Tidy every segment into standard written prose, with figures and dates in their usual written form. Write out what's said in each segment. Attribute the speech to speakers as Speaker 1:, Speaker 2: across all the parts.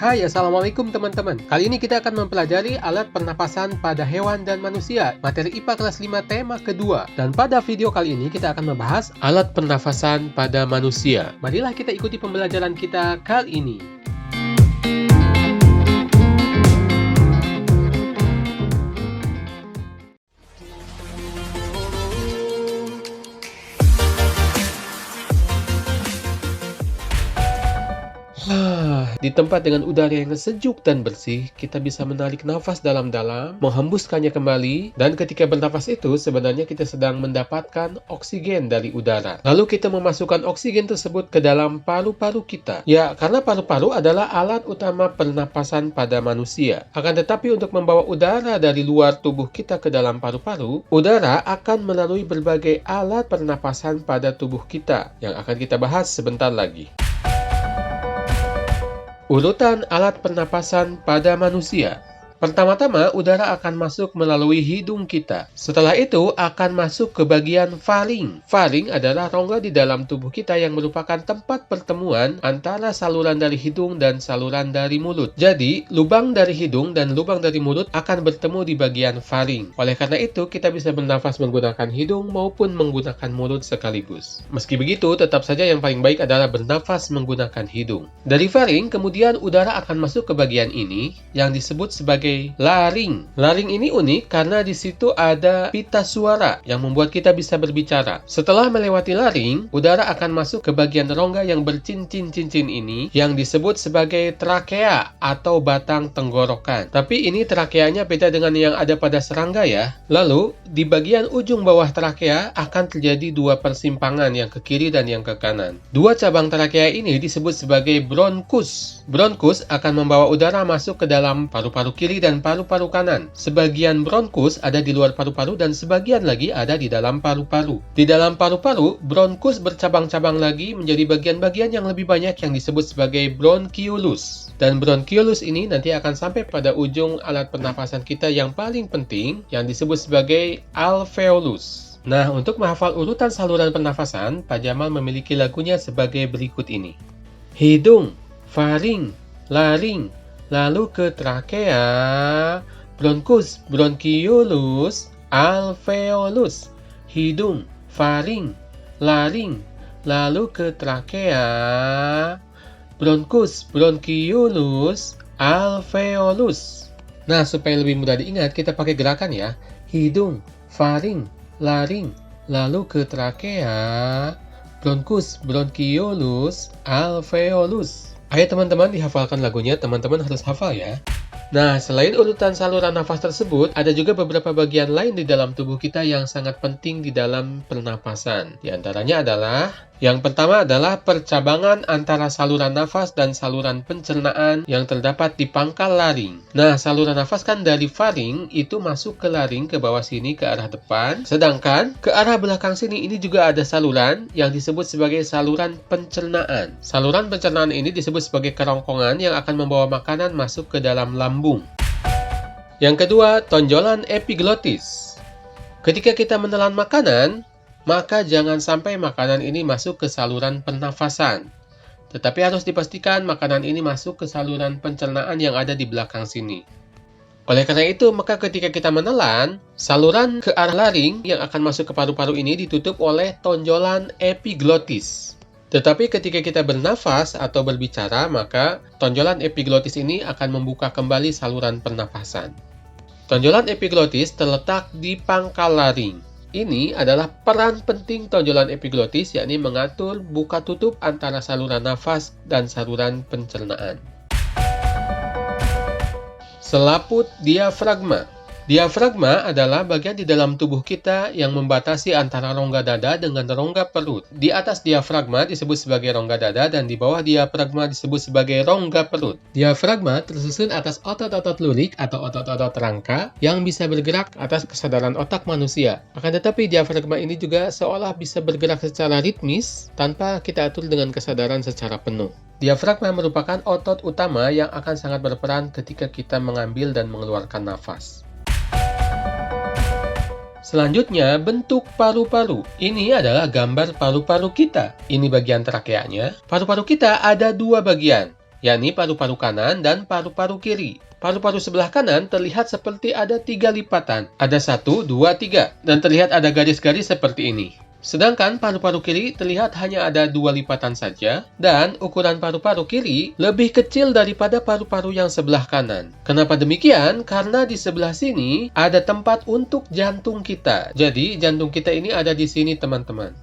Speaker 1: Hai, Assalamualaikum teman-teman. Kali ini kita akan mempelajari alat pernapasan pada hewan dan manusia. Materi IPA kelas 5 tema kedua. Dan pada video kali ini kita akan membahas alat pernafasan pada manusia. Marilah kita ikuti pembelajaran kita kali ini. Di tempat dengan udara yang sejuk dan bersih, kita bisa menarik nafas dalam-dalam, menghembuskannya kembali, dan ketika bernafas itu sebenarnya kita sedang mendapatkan oksigen dari udara. Lalu kita memasukkan oksigen tersebut ke dalam paru-paru kita. Ya, karena paru-paru adalah alat utama pernapasan pada manusia. Akan tetapi untuk membawa udara dari luar tubuh kita ke dalam paru-paru, udara akan melalui berbagai alat pernapasan pada tubuh kita, yang akan kita bahas sebentar lagi. Urutan alat pernapasan pada manusia. Pertama-tama, udara akan masuk melalui hidung kita. Setelah itu, akan masuk ke bagian faring. Faring adalah rongga di dalam tubuh kita yang merupakan tempat pertemuan antara saluran dari hidung dan saluran dari mulut. Jadi, lubang dari hidung dan lubang dari mulut akan bertemu di bagian faring. Oleh karena itu, kita bisa bernafas menggunakan hidung maupun menggunakan mulut sekaligus. Meski begitu, tetap saja yang paling baik adalah bernafas menggunakan hidung. Dari faring, kemudian udara akan masuk ke bagian ini yang disebut sebagai laring. Laring ini unik karena di situ ada pita suara yang membuat kita bisa berbicara. Setelah melewati laring, udara akan masuk ke bagian rongga yang bercincin-cincin ini yang disebut sebagai trakea atau batang tenggorokan. Tapi ini trakeanya beda dengan yang ada pada serangga ya. Lalu, di bagian ujung bawah trakea akan terjadi dua persimpangan yang ke kiri dan yang ke kanan. Dua cabang trakea ini disebut sebagai bronkus. Bronkus akan membawa udara masuk ke dalam paru-paru kiri dan paru-paru kanan. Sebagian bronkus ada di luar paru-paru dan sebagian lagi ada di dalam paru-paru. Di dalam paru-paru, bronkus bercabang-cabang lagi menjadi bagian-bagian yang lebih banyak yang disebut sebagai bronchiolus. Dan bronchiolus ini nanti akan sampai pada ujung alat pernapasan kita yang paling penting yang disebut sebagai alveolus. Nah, untuk menghafal urutan saluran pernafasan, Pak Jamal memiliki lagunya sebagai berikut ini. Hidung, faring, laring, lalu ke trakea, bronkus, bronchiolus, alveolus, hidung, faring, laring, lalu ke trakea, bronkus, bronchiolus, alveolus. Nah, supaya lebih mudah diingat, kita pakai gerakan ya. Hidung, faring, laring, lalu ke trakea, bronkus, bronchiolus, alveolus. Ayo teman-teman dihafalkan lagunya, teman-teman harus hafal ya. Nah, selain urutan saluran nafas tersebut, ada juga beberapa bagian lain di dalam tubuh kita yang sangat penting di dalam pernapasan. Di antaranya adalah, yang pertama adalah percabangan antara saluran nafas dan saluran pencernaan yang terdapat di pangkal laring. Nah, saluran nafas kan dari faring itu masuk ke laring ke bawah sini ke arah depan, sedangkan ke arah belakang sini ini juga ada saluran yang disebut sebagai saluran pencernaan. Saluran pencernaan ini disebut sebagai kerongkongan yang akan membawa makanan masuk ke dalam lambung. Yang kedua, tonjolan epiglotis. Ketika kita menelan makanan, maka jangan sampai makanan ini masuk ke saluran pernafasan. Tetapi harus dipastikan makanan ini masuk ke saluran pencernaan yang ada di belakang sini. Oleh karena itu, maka ketika kita menelan, saluran ke arah laring yang akan masuk ke paru-paru ini ditutup oleh tonjolan epiglotis. Tetapi ketika kita bernafas atau berbicara, maka tonjolan epiglotis ini akan membuka kembali saluran pernafasan. Tonjolan epiglotis terletak di pangkal laring. Ini adalah peran penting tonjolan epiglotis, yakni mengatur buka tutup antara saluran nafas dan saluran pencernaan. Selaput diafragma. Diafragma adalah bagian di dalam tubuh kita yang membatasi antara rongga dada dengan rongga perut. Di atas diafragma disebut sebagai rongga dada dan di bawah diafragma disebut sebagai rongga perut. Diafragma tersusun atas otot-otot lurik atau otot-otot rangka yang bisa bergerak atas kesadaran otak manusia. Akan tetapi diafragma ini juga seolah bisa bergerak secara ritmis tanpa kita atur dengan kesadaran secara penuh. Diafragma merupakan otot utama yang akan sangat berperan ketika kita mengambil dan mengeluarkan nafas. Selanjutnya, bentuk paru-paru. Ini adalah gambar paru-paru kita. Ini bagian trakeanya. Paru-paru kita ada dua bagian. yakni paru-paru kanan dan paru-paru kiri. Paru-paru sebelah kanan terlihat seperti ada 3 lipatan. Ada 1, 2, 3. Dan terlihat ada garis-garis seperti ini. Sedangkan paru-paru kiri terlihat hanya ada 2 lipatan saja. Dan ukuran paru-paru kiri lebih kecil daripada paru-paru yang sebelah kanan. Kenapa demikian? Karena di sebelah sini ada tempat untuk jantung kita. Jadi jantung kita ini ada di sini teman-teman.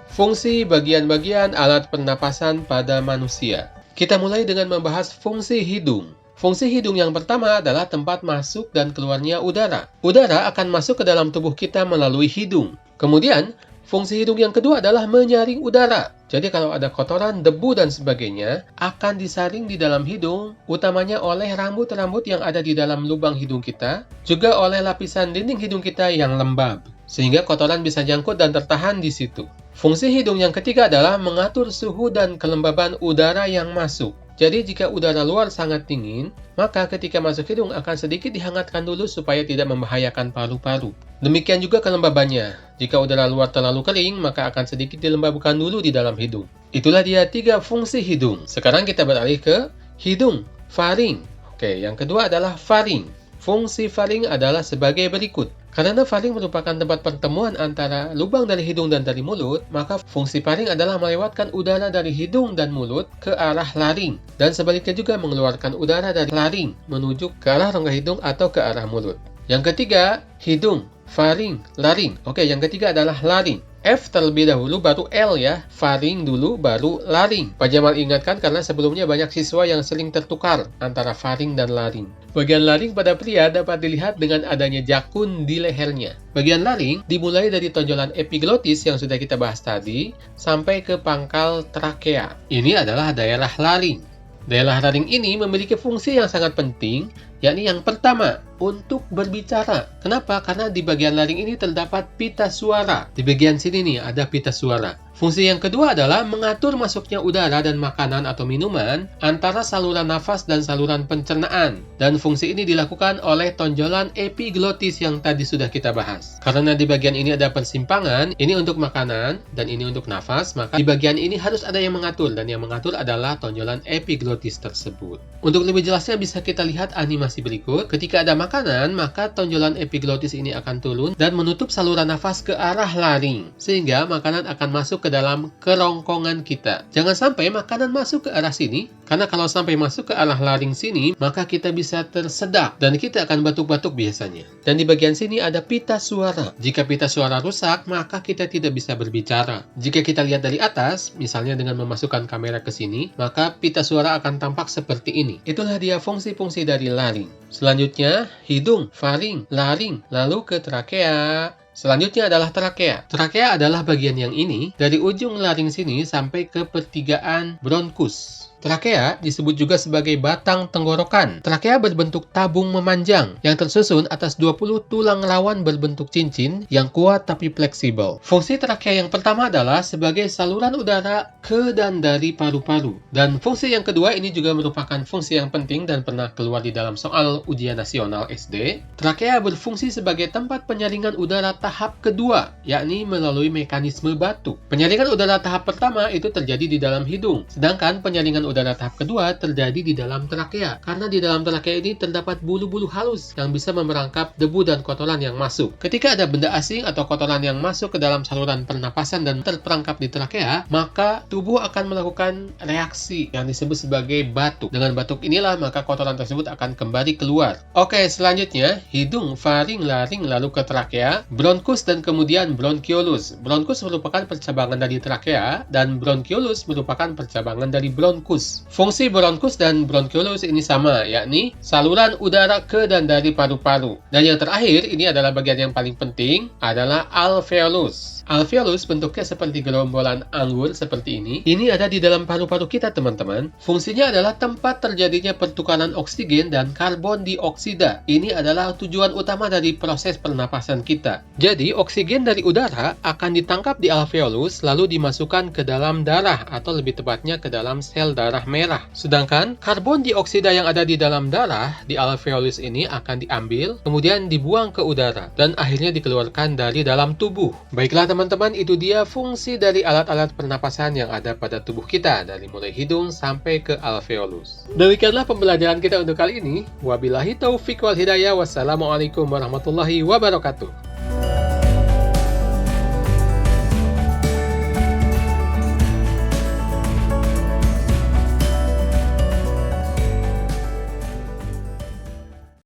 Speaker 1: Fungsi bagian-bagian alat pernapasan pada manusia. Kita mulai dengan membahas fungsi hidung. Fungsi hidung yang pertama adalah tempat masuk dan keluarnya udara. Udara akan masuk ke dalam tubuh kita melalui hidung. Kemudian, fungsi hidung yang kedua adalah menyaring udara. Jadi kalau ada kotoran, debu, dan sebagainya, akan disaring di dalam hidung, utamanya oleh rambut-rambut yang ada di dalam lubang hidung kita, juga oleh lapisan dinding hidung kita yang lembab, sehingga kotoran bisa jangkut dan tertahan di situ. Fungsi hidung yang ketiga adalah mengatur suhu dan kelembaban udara yang masuk. Jadi jika udara luar sangat dingin, maka ketika masuk hidung akan sedikit dihangatkan dulu supaya tidak membahayakan paru-paru. Demikian juga kelembabannya. Jika udara luar terlalu kering, maka akan sedikit dilembabkan dulu di dalam hidung. Itulah dia 3 fungsi hidung. Sekarang kita beralih ke hidung, faring. Oke, yang kedua adalah faring. Fungsi faring adalah sebagai berikut. Karena faring merupakan tempat pertemuan antara lubang dari hidung dan dari mulut, maka fungsi faring adalah melewatkan udara dari hidung dan mulut ke arah laring. Dan sebaliknya juga mengeluarkan udara dari laring menuju ke arah rongga hidung atau ke arah mulut. Yang ketiga, hidung, faring, laring. Oke, yang ketiga adalah laring. F terlebih dahulu, baru L ya. Faring dulu, baru laring. Pak Jamal ingatkan karena sebelumnya banyak siswa yang sering tertukar antara faring dan laring. Bagian laring pada pria dapat dilihat dengan adanya jakun di lehernya. Bagian laring dimulai dari tonjolan epiglotis yang sudah kita bahas tadi, sampai ke pangkal trakea. Ini adalah daerah laring. Daerah laring ini memiliki fungsi yang sangat penting, yakni yang pertama, untuk berbicara. Kenapa? Karena di bagian laring ini terdapat pita suara. Di bagian sini nih ada pita suara. Fungsi yang kedua adalah mengatur masuknya udara dan makanan atau minuman antara saluran nafas dan saluran pencernaan. Dan fungsi ini dilakukan oleh tonjolan epiglotis yang tadi sudah kita bahas. Karena di bagian ini ada persimpangan, ini untuk makanan dan ini untuk nafas, maka di bagian ini harus ada yang mengatur, dan yang mengatur adalah tonjolan epiglotis tersebut. Untuk lebih jelasnya bisa kita lihat animasi berikut. Ketika ada makanan, maka tonjolan epiglotis ini akan turun dan menutup saluran nafas ke arah laring, sehingga makanan akan masuk ke dalam kerongkongan kita. Jangan sampai makanan masuk ke arah sini, karena kalau sampai masuk ke arah laring sini, maka kita bisa tersedak dan kita akan batuk-batuk biasanya. Dan di bagian sini ada pita suara. Jika pita suara rusak, maka kita tidak bisa berbicara. Jika kita lihat dari atas, misalnya dengan memasukkan kamera ke sini, maka pita suara akan tampak seperti ini. Itulah dia fungsi-fungsi dari laring. Selanjutnya, hidung, faring, laring, lalu ke trakea. Selanjutnya adalah trakea. Trakea adalah bagian yang ini, dari ujung laring sini sampai ke pertigaan bronkus. Trakea disebut juga sebagai batang tenggorokan. Trakea berbentuk tabung memanjang yang tersusun atas 20 tulang rawan berbentuk cincin yang kuat tapi fleksibel. Fungsi trakea yang pertama adalah sebagai saluran udara ke dan dari paru-paru. Dan fungsi yang kedua ini juga merupakan fungsi yang penting dan pernah keluar di dalam soal ujian nasional SD. Trakea berfungsi sebagai tempat penyaringan udara tahap kedua, yakni melalui mekanisme batuk. Penyaringan udara tahap pertama itu terjadi di dalam hidung, sedangkan penyaringan udara tahap kedua terjadi di dalam trakea, karena di dalam trakea ini terdapat bulu-bulu halus yang bisa memerangkap debu dan kotoran yang masuk. Ketika ada benda asing atau kotoran yang masuk ke dalam saluran pernapasan dan terperangkap di trakea, maka tubuh akan melakukan reaksi yang disebut sebagai batuk. Dengan batuk inilah maka kotoran tersebut akan kembali keluar. Oke, selanjutnya hidung, faring, laring, lalu ke trakea, bronkus dan kemudian bronkiolus. Bronkus merupakan percabangan dari trakea dan bronkiolus merupakan percabangan dari bronkus. Fungsi bronkus dan bronkiolus ini sama, yakni saluran udara ke dan dari paru-paru. Dan yang terakhir, ini adalah bagian yang paling penting, adalah alveolus. Alveolus bentuknya seperti gerombolan anggur seperti ini. Ini ada di dalam paru-paru kita, teman-teman. Fungsinya adalah tempat terjadinya pertukaran oksigen dan karbon dioksida. Ini adalah tujuan utama dari proses pernapasan kita. Jadi, oksigen dari udara akan ditangkap di alveolus lalu dimasukkan ke dalam darah atau lebih tepatnya ke dalam sel darah merah. Sedangkan karbon dioksida yang ada di dalam darah di alveolus ini akan diambil, kemudian dibuang ke udara dan akhirnya dikeluarkan dari dalam tubuh. Baiklah teman-teman, teman-teman, itu dia fungsi dari alat-alat pernapasan yang ada pada tubuh kita, dari mulai hidung sampai ke alveolus. Demikianlah pembelajaran kita untuk kali ini. Wabillahi taufiq wal hidayah. Wassalamualaikum warahmatullahi wabarakatuh.